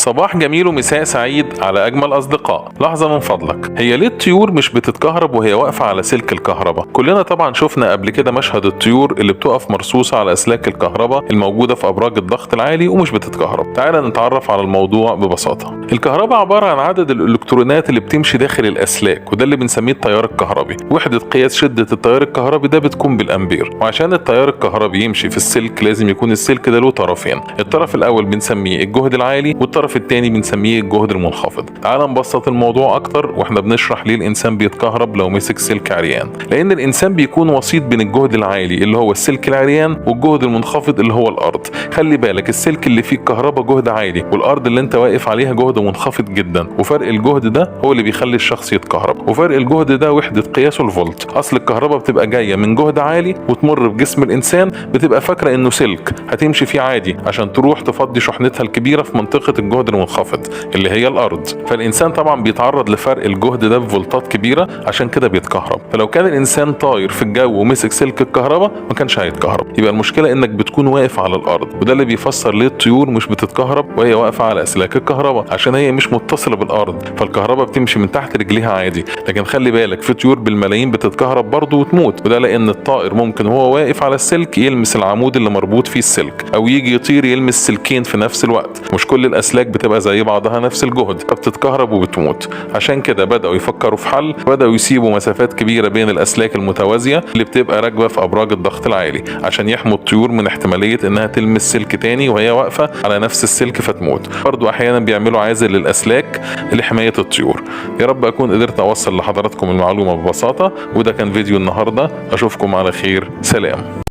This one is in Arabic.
صباح جميل ومساء سعيد على أجمل أصدقاء. لحظة من فضلك، هي ليه الطيور مش بتتكهرب وهي واقفة على سلك الكهرباء؟ كلنا طبعا شفنا قبل كده مشهد الطيور اللي بتقف مرصوصة على أسلاك الكهرباء الموجودة في أبراج الضغط العالي ومش بتتكهرب. تعال نتعرف على الموضوع ببساطة. الكهرباء عبارة عن عدد الإلكترونات اللي بتمشي داخل الأسلاك، وده اللي بنسميه التيار الكهربي. وحدة قياس شدة التيار الكهربي ده بتكون بالأمبير، وعشان التيار الكهربي يمشي في السلك لازم يكون السلك ده له طرفين. الطرف الأول بنسميه الجهد العالي، والطرف الثاني بنسميه الجهد المنخفض. تعال نبسط الموضوع اكتر واحنا بنشرح ليه الانسان بيتكهرب لو مسك سلك عريان. لان الانسان بيكون وسيط بين الجهد العالي اللي هو السلك العريان والجهد المنخفض اللي هو الارض. خلي بالك السلك اللي فيه الكهرباء جهد عالي، والارض اللي انت واقف عليها جهد منخفض جدا، وفرق الجهد ده هو اللي بيخلي الشخص يتكهرب. وفرق الجهد ده وحدة قياسه الفولت. اصل الكهرباء بتبقى جايه من جهد عالي وتمر في جسم الانسان، بتبقى فاكره انه سلك هتمشي فيه عادي عشان تروح تفضي شحنتها الكبيره في منطقه الجهد المنخفض اللي هي الارض. فالانسان طبعا بيتعرض لفرق الجهد ده بفولتات كبيره، عشان كده بيتكهرب. فلو كان الانسان طاير في الجو ومسك سلك الكهرباء ما كانش هيتكهرب. يبقى المشكله انك بتكون واقف على الارض، وده اللي بيفسر ليه الطيور مش بتتكهرب وهي واقفه على اسلاك الكهرباء، عشان هي مش متصله بالارض، فالكهرباء بتمشي من تحت رجليها عادي. لكن خلي بالك في طيور بالملايين بتتكهرب برضه وتموت، وده لان الطائر ممكن وهو واقف على السلك يلمس العمود اللي مربوط فيه السلك، او يجي يطير يلمس سلكين في نفس الوقت. مش كل الاسلاك بتبقى زي بعضها نفس الجهد، فبتتكهرب وبتموت. عشان كده بدأوا يفكروا في حل، بدأوا يسيبوا مسافات كبيرة بين الأسلاك المتوازية اللي بتبقى راكبة في أبراج الضغط العالي، عشان يحموا الطيور من احتمالية إنها تلمس سلك تاني وهي واقفة على نفس السلك فتموت. برضو أحيانا بيعملوا عازل للأسلاك لحماية الطيور. يا رب أكون قدرت أوصل لحضراتكم المعلومة ببساطة، وده كان فيديو النهاردة. أشوفكم على خير. سلام.